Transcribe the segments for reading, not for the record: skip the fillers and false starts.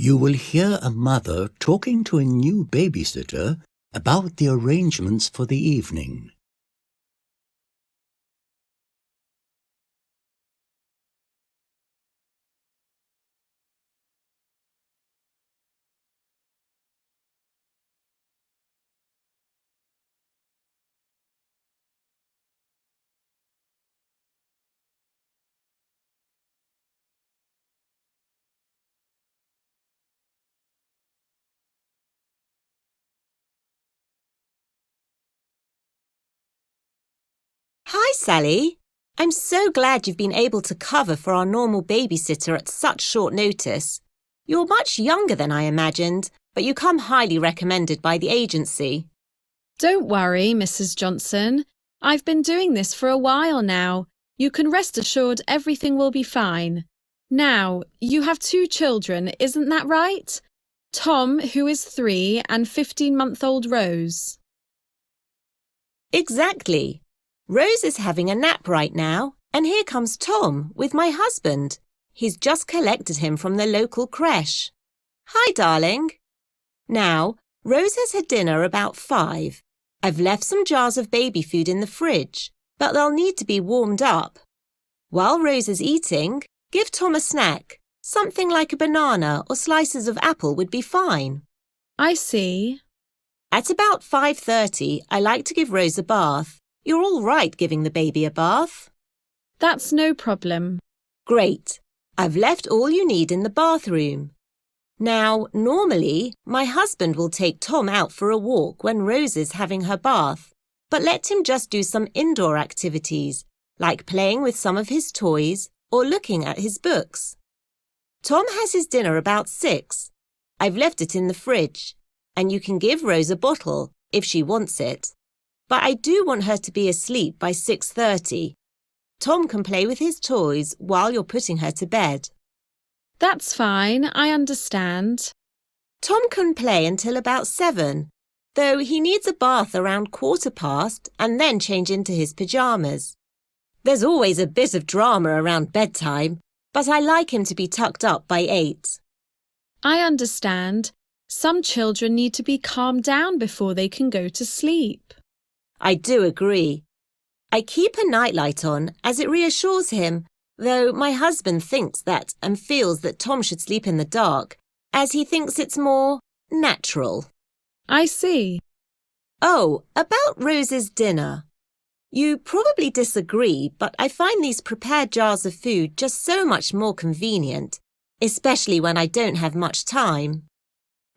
You will hear a mother talking to a new babysitter about the arrangements for the evening. Hi, Sally. I'm so glad you've been able to cover for our normal babysitter at such short notice. You're much younger than I imagined, but you come highly recommended by the agency. Don't worry, Mrs. Johnson. I've been doing this for a while now. You can rest assured everything will be fine. Now, you have 2 children, isn't that right? Tom, who is 3, and 15-month-old Rose. Exactly. Rose is having a nap right now, and here comes Tom with my husband. He's just collected him from the local creche. Hi, darling. Now, Rose has had dinner about 5. I've left some jars of baby food in the fridge, but they'll need to be warmed up. While Rose is eating, give Tom a snack. Something like a banana or slices of apple would be fine. I see. At about 5:30, I like to give Rose a bath. You're all right giving the baby a bath? That's no problem. Great. I've left all you need in the bathroom. Now, normally, my husband will take Tom out for a walk when Rose is having her bath, but let him just do some indoor activities, like playing with some of his toys or looking at his books. Tom has his dinner about 6. I've left it in the fridge, and you can give Rose a bottle if she wants it. But I do want her to be asleep by 6:30. Tom can play with his toys while you're putting her to bed. That's fine, I understand. Tom can play until about 7, though he needs a bath around 1:15 and then change into his pyjamas. There's always a bit of drama around bedtime, but I like him to be tucked up by 8. I understand. Some children need to be calmed down before they can go to sleep. I do agree. I keep a nightlight on as it reassures him, though my husband thinks that and feels that Tom should sleep in the dark, as he thinks it's more natural. I see. Oh, about Rose's dinner. You probably disagree, but I find these prepared jars of food just so much more convenient, especially when I don't have much time.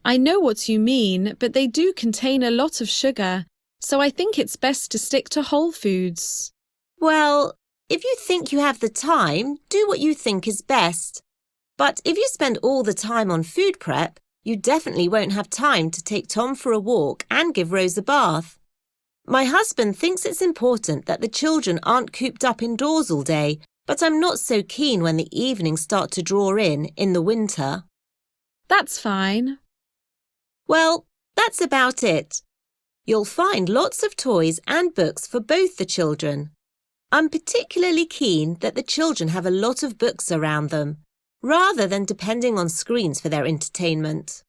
I know what you mean, but they do contain a lot of sugar, so I think it's best to stick to whole foods. Well, if you think you have the time, do what you think is best. But if you spend all the time on food prep, you definitely won't have time to take Tom for a walk and give Rose a bath. My husband thinks it's important that the children aren't cooped up indoors all day, but I'm not so keen when the evenings start to draw in the winter. That's fine. Well, that's about it. You'll find lots of toys and books for both the children. I'm particularly keen that the children have a lot of books around them, rather than depending on screens for their entertainment.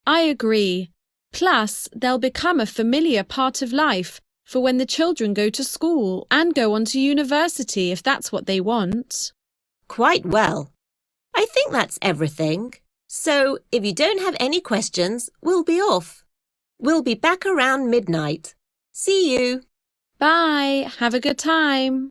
I agree. Plus, they'll become a familiar part of life for when the children go to school and go on to university if that's what they want. Quite well. I think that's everything. So, if you don't have any questions, we'll be off. We'll be back around midnight. See you. Bye. Have a good time.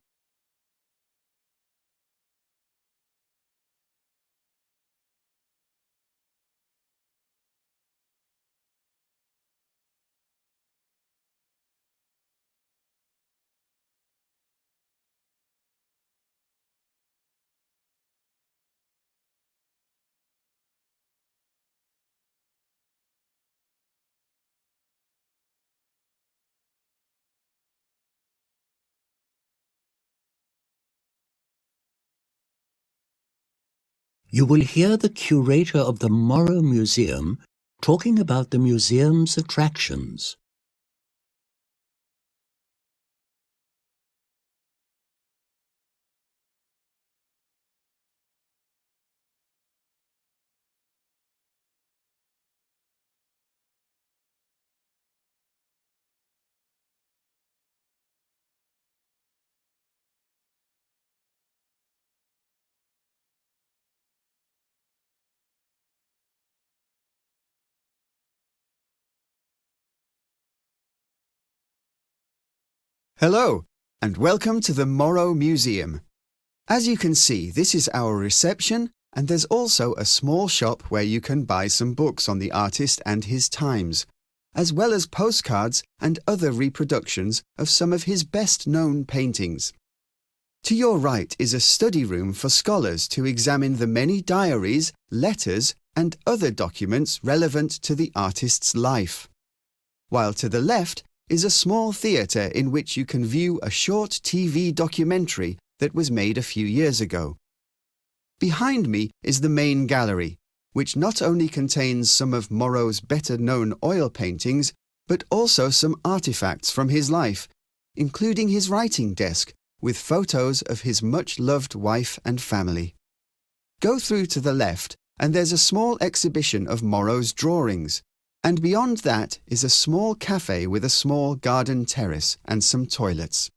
You will hear the curator of the Morrow Museum talking about the museum's attractions. Hello, and welcome to the Morrow Museum. As you can see, this is our reception, and there's also a small shop where you can buy some books on the artist and his times, as well as postcards and other reproductions of some of his best-known paintings. To your right is a study room for scholars to examine the many diaries, letters, and other documents relevant to the artist's life. While to the left is a small theatre in which you can view a short TV documentary that was made a few years ago. Behind me is the main gallery, which not only contains some of Morrow's better-known oil paintings, but also some artifacts from his life, including his writing desk, with photos of his much-loved wife and family. Go through to the left, and there's a small exhibition of Morrow's drawings, and beyond that is a small cafe with a small garden terrace and some toilets.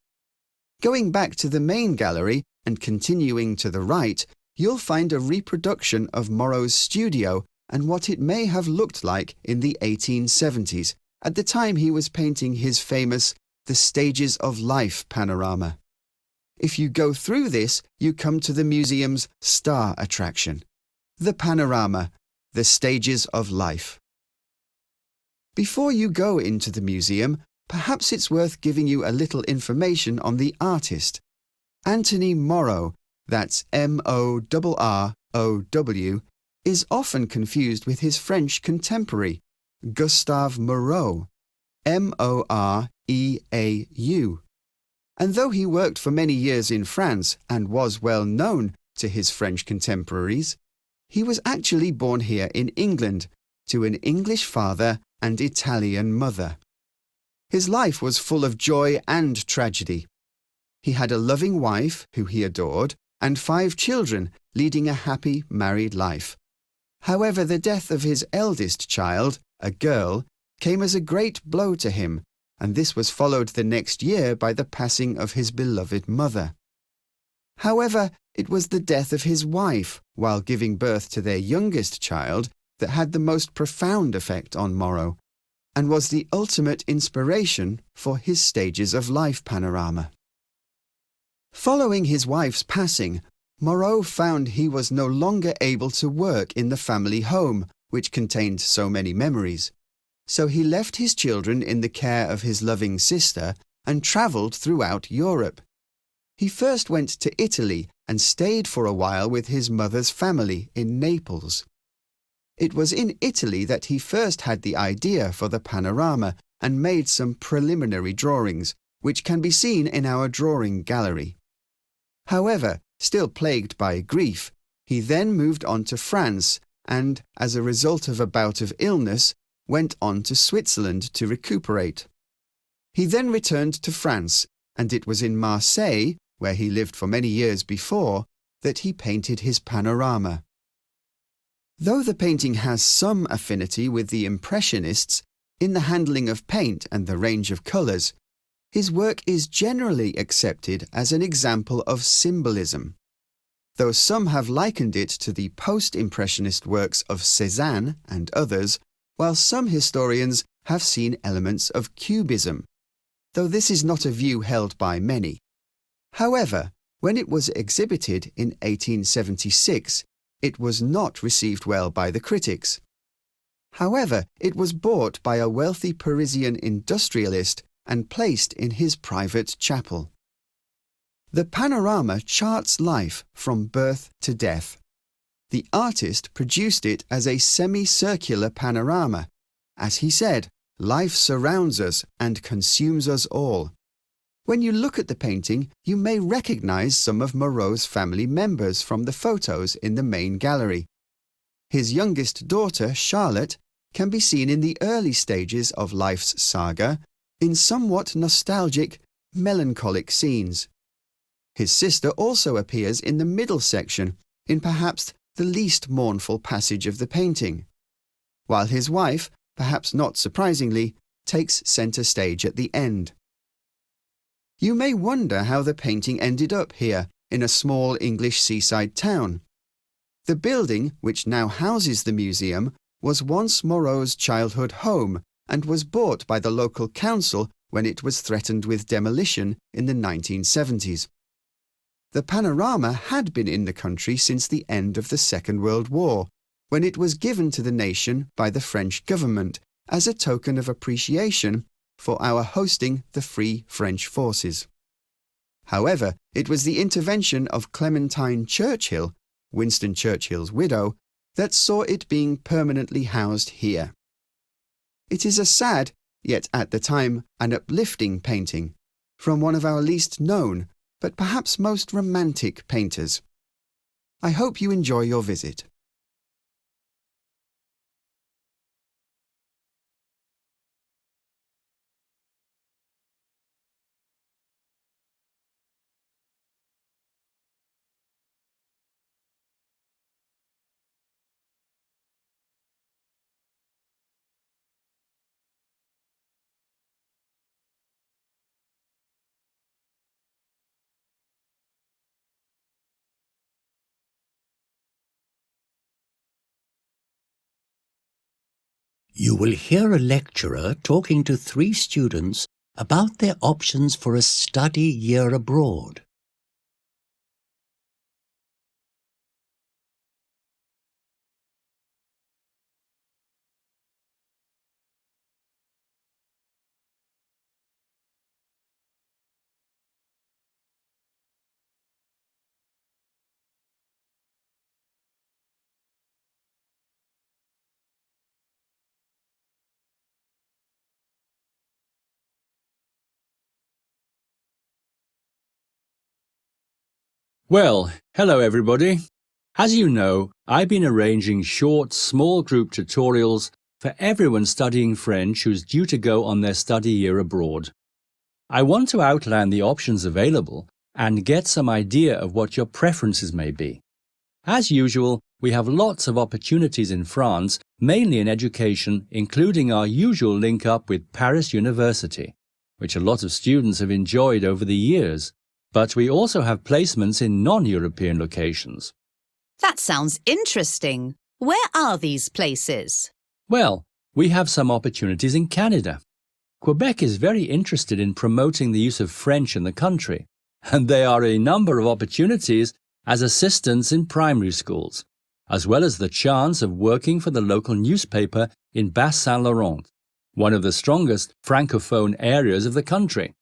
Going back to the main gallery and continuing to the right, you'll find a reproduction of Morrow's studio and what it may have looked like in the 1870s, at the time he was painting his famous The Stages of Life panorama. If you go through this, you come to the museum's star attraction, the panorama, The Stages of Life. Before you go into the museum, perhaps it's worth giving you a little information on the artist. Anthony Morrow, that's M-O-R-R-O-W, is often confused with his French contemporary, Gustave Moreau, M-O-R-E-A-U. And though he worked for many years in France and was well known to his French contemporaries, he was actually born here in England, to an English father and Italian mother. His life was full of joy and tragedy. He had a loving wife who he adored and 5 children, leading a happy married life. However, the death of his eldest child, a girl, came as a great blow to him, and this was followed the next year by the passing of his beloved mother. However, it was the death of his wife, while giving birth to their youngest child, that had the most profound effect on Morrow, and was the ultimate inspiration for his Stages of Life panorama. Following his wife's passing, Morrow found he was no longer able to work in the family home, which contained so many memories. So he left his children in the care of his loving sister and travelled throughout Europe. He first went to Italy and stayed for a while with his mother's family in Naples. It was in Italy that he first had the idea for the panorama and made some preliminary drawings, which can be seen in our drawing gallery. However, still plagued by grief, he then moved on to France and, as a result of a bout of illness, went on to Switzerland to recuperate. He then returned to France, and it was in Marseille, where he lived for many years before, that he painted his panorama. Though the painting has some affinity with the Impressionists in the handling of paint and the range of colours, his work is generally accepted as an example of symbolism. Though some have likened it to the post-Impressionist works of Cézanne and others, while some historians have seen elements of Cubism, though this is not a view held by many. However, when it was exhibited in 1876, it was not received well by the critics. However, it was bought by a wealthy Parisian industrialist and placed in his private chapel. The panorama charts life from birth to death. The artist produced it as a semicircular panorama. As he said, life surrounds us and consumes us all. When you look at the painting, you may recognize some of Morrow's family members from the photos in the main gallery. His youngest daughter, Charlotte, can be seen in the early stages of life's saga in somewhat nostalgic, melancholic scenes. His sister also appears in the middle section, in perhaps the least mournful passage of the painting, while his wife, perhaps not surprisingly, takes centre stage at the end. You may wonder how the painting ended up here, in a small English seaside town. The building, which now houses the museum, was once Morrow's childhood home and was bought by the local council when it was threatened with demolition in the 1970s. The panorama had been in the country since the end of the Second World War, when it was given to the nation by the French government as a token of appreciation for our hosting the Free French Forces. However, it was the intervention of Clementine Churchill, Winston Churchill's widow, that saw it being permanently housed here. It is a sad, yet at the time an uplifting painting, from one of our least known, but perhaps most romantic painters. I hope you enjoy your visit. You will hear a lecturer talking to 3 students about their options for a study year abroad. Well, hello everybody. As you know, I've been arranging short, small group tutorials for everyone studying French who's due to go on their study year abroad. I want to outline the options available and get some idea of what your preferences may be. As usual, we have lots of opportunities in France, mainly in education, including our usual link-up with Paris University, which a lot of students have enjoyed over the years. But we also have placements in non-European locations. That sounds interesting. Where are these places? Well, we have some opportunities in Canada. Quebec is very interested in promoting the use of French in the country, and there are a number of opportunities as assistants in primary schools, as well as the chance of working for the local newspaper in Bas-Saint-Laurent, one of the strongest francophone areas of the country.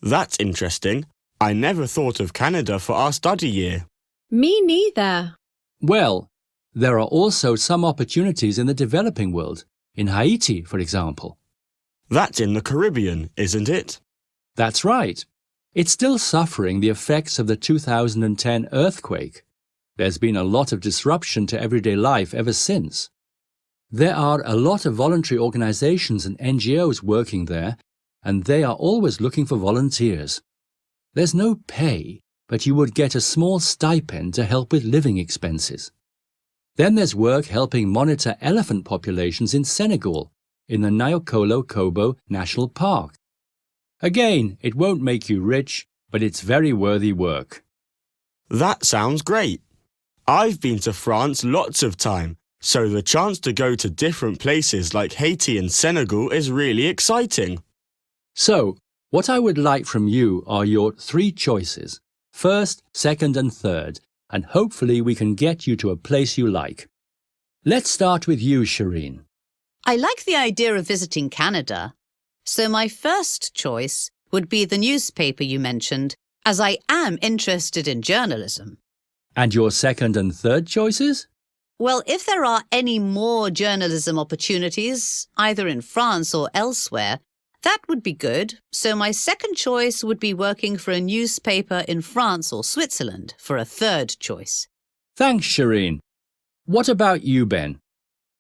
That's interesting. I never thought of Canada for our study year. Me neither. Well, there are also some opportunities in the developing world, in Haiti, for example. That's in the Caribbean, isn't it? That's right. It's still suffering the effects of the 2010 earthquake. There's been a lot of disruption to everyday life ever since. There are a lot of voluntary organizations and NGOs working there, and they are always looking for volunteers. There's no pay, but you would get a small stipend to help with living expenses. Then there's work helping monitor elephant populations in Senegal, in the Nyokolo-Kobo National Park. Again, it won't make you rich, but it's very worthy work. That sounds great. I've been to France lots of time, so the chance to go to different places like Haiti and Senegal is really exciting. So, what I would like from you are your 3 choices, first, second and third, and hopefully we can get you to a place you like. Let's start with you, Shireen. I like the idea of visiting Canada. So my first choice would be the newspaper you mentioned, as I am interested in journalism. And your second and third choices? Well, if there are any more journalism opportunities, either in France or elsewhere, that would be good. So my second choice would be working for a newspaper in France or Switzerland for a third choice. Thanks, Shireen. What about you, Ben?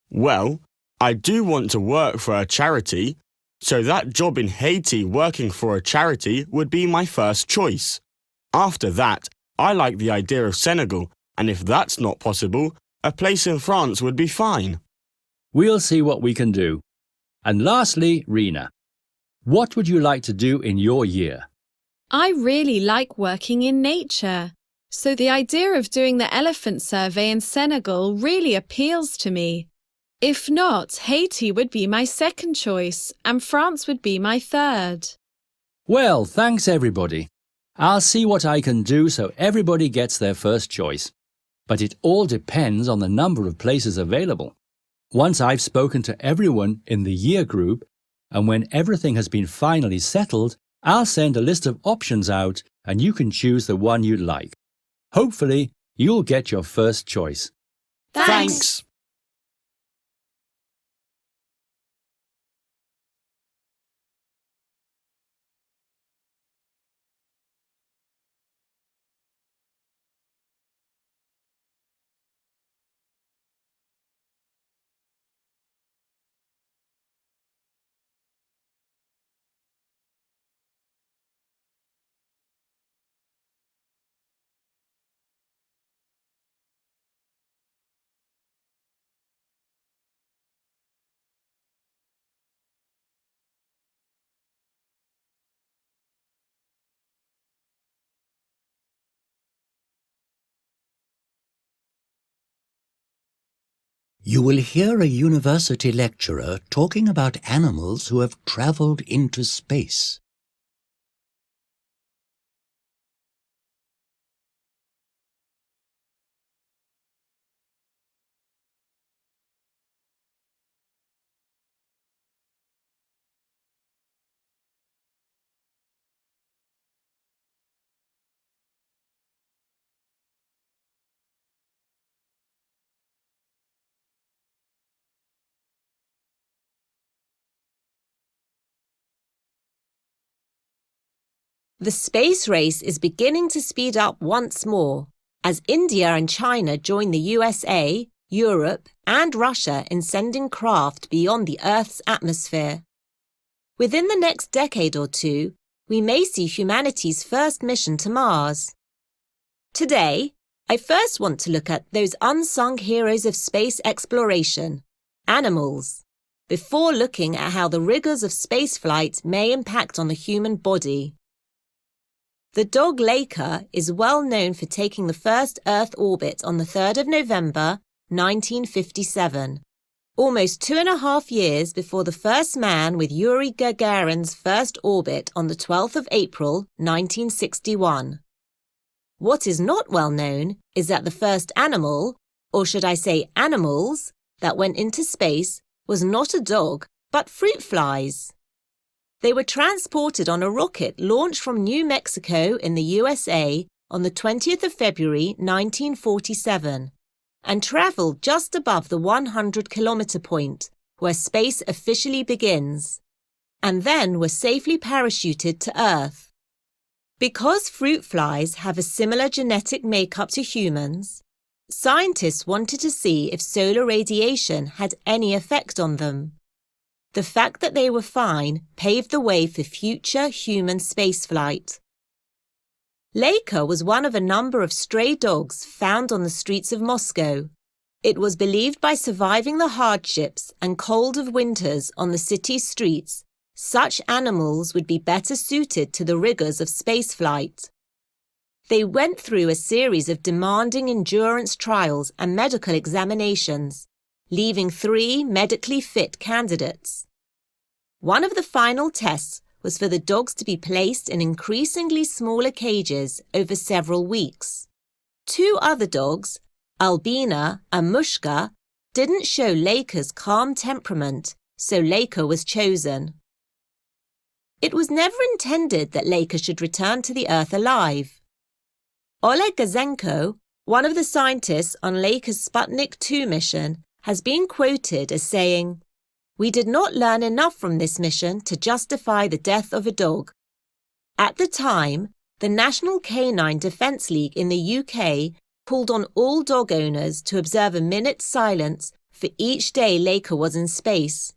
Well, I do want to work for a charity, so that job in Haiti working for a charity would be my first choice. After that, I like the idea of Senegal, and if that's not possible, a place in France would be fine. We'll see what we can do. And lastly, Rena. What would you like to do in your year? I really like working in nature, so the idea of doing the elephant survey in Senegal really appeals to me. If not, Haiti would be my second choice and France would be my third. Well, thanks everybody. I'll see what I can do so everybody gets their first choice. But it all depends on the number of places available. Once I've spoken to everyone in the year group, and when everything has been finally settled, I'll send a list of options out and you can choose the one you'd like. Hopefully, you'll get your first choice. Thanks. You will hear a university lecturer talking about animals who have travelled into space. The space race is beginning to speed up once more as India and China join the USA, Europe and Russia in sending craft beyond the Earth's atmosphere. Within the next decade or two, we may see humanity's first mission to Mars. Today, I first want to look at those unsung heroes of space exploration, animals, before looking at how the rigours of spaceflight may impact on the human body. The dog Laika is well known for taking the first Earth orbit on the 3rd of November, 1957, almost 2.5 years before the first man with Yuri Gagarin's first orbit on the 12th of April, 1961. What is not well known is that the first animal, or should I say animals, that went into space was not a dog, but fruit flies. They were transported on a rocket launched from New Mexico in the USA on the 20th of February 1947 and travelled just above the 100-kilometre point where space officially begins, and then were safely parachuted to Earth. Because fruit flies have a similar genetic makeup to humans, scientists wanted to see if solar radiation had any effect on them. The fact that they were fine paved the way for future human spaceflight. Laika was one of a number of stray dogs found on the streets of Moscow. It was believed by surviving the hardships and cold of winters on the city's streets, such animals would be better suited to the rigours of spaceflight. They went through a series of demanding endurance trials and medical examinations, leaving 3 medically fit candidates. One of the final tests was for the dogs to be placed in increasingly smaller cages over several weeks. 2 other dogs, Albina and Mushka, didn't show Laika's calm temperament, so Laika was chosen. It was never intended that Laika should return to the Earth alive. Oleg Gazenko, one of the scientists on Laika's Sputnik 2 mission, has been quoted as saying, "We did not learn enough from this mission to justify the death of a dog." At the time, the National Canine Defence League in the UK called on all dog owners to observe a minute's silence for each day Laika was in space.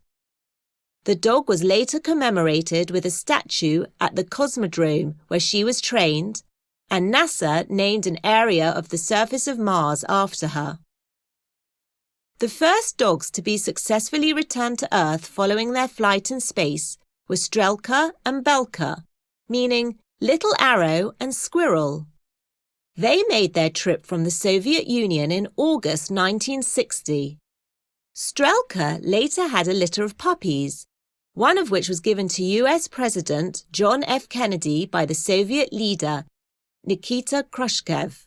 The dog was later commemorated with a statue at the Cosmodrome where she was trained, and NASA named an area of the surface of Mars after her. The first dogs to be successfully returned to Earth following their flight in space were Strelka and Belka, meaning little arrow and squirrel. They made their trip from the Soviet Union in August 1960. Strelka later had a litter of puppies, one of which was given to US President John F. Kennedy by the Soviet leader Nikita Khrushchev.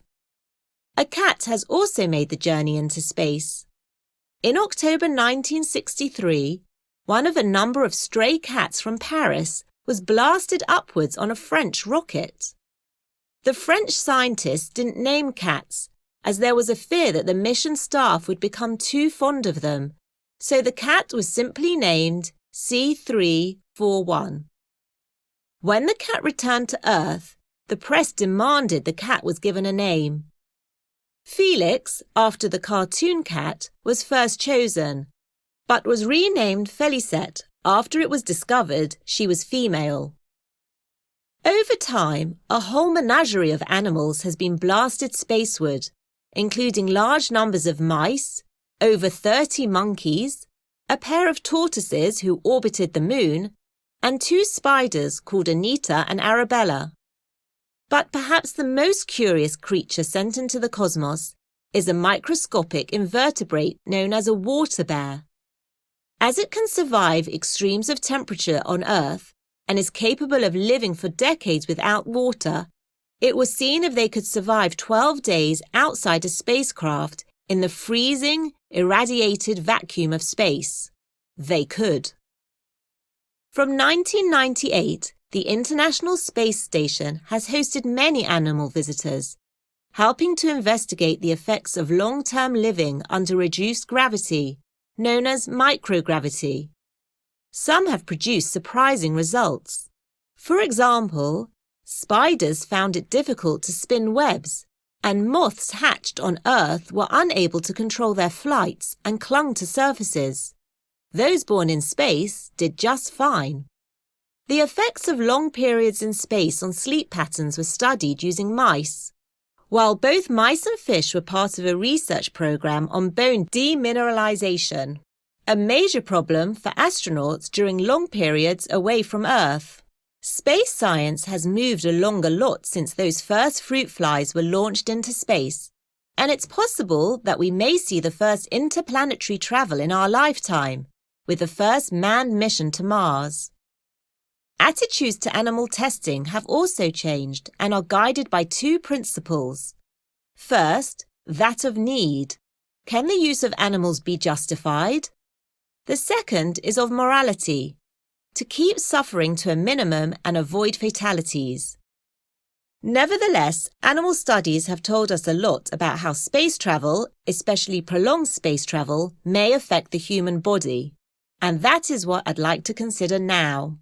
A cat has also made the journey into space. In October 1963, one of a number of stray cats from Paris was blasted upwards on a French rocket. The French scientists didn't name cats, as there was a fear that the mission staff would become too fond of them, so the cat was simply named C341. When the cat returned to Earth, the press demanded the cat was given a name. Felix, after the cartoon cat, was first chosen, but was renamed Felicette after it was discovered she was female. Over time, a whole menagerie of animals has been blasted spaceward, including large numbers of mice, over 30 monkeys, a pair of tortoises who orbited the moon, and 2 spiders called Anita and Arabella. But perhaps the most curious creature sent into the cosmos is a microscopic invertebrate known as a water bear. As it can survive extremes of temperature on Earth and is capable of living for decades without water, it was seen if they could survive 12 days outside a spacecraft in the freezing, irradiated vacuum of space. They could. From 1998, the International Space Station has hosted many animal visitors, helping to investigate the effects of long-term living under reduced gravity, known as microgravity. Some have produced surprising results. For example, spiders found it difficult to spin webs, and moths hatched on Earth were unable to control their flights and clung to surfaces. Those born in space did just fine. The effects of long periods in space on sleep patterns were studied using mice. While both mice and fish were part of a research program on bone demineralization, a major problem for astronauts during long periods away from Earth. Space science has moved along a lot since those first fruit flies were launched into space, and it's possible that we may see the first interplanetary travel in our lifetime, with the first manned mission to Mars. Attitudes to animal testing have also changed and are guided by 2 principles. First, that of need. Can the use of animals be justified? The second is of morality, to keep suffering to a minimum and avoid fatalities. Nevertheless, animal studies have told us a lot about how space travel, especially prolonged space travel, may affect the human body. And that is what I'd like to consider now.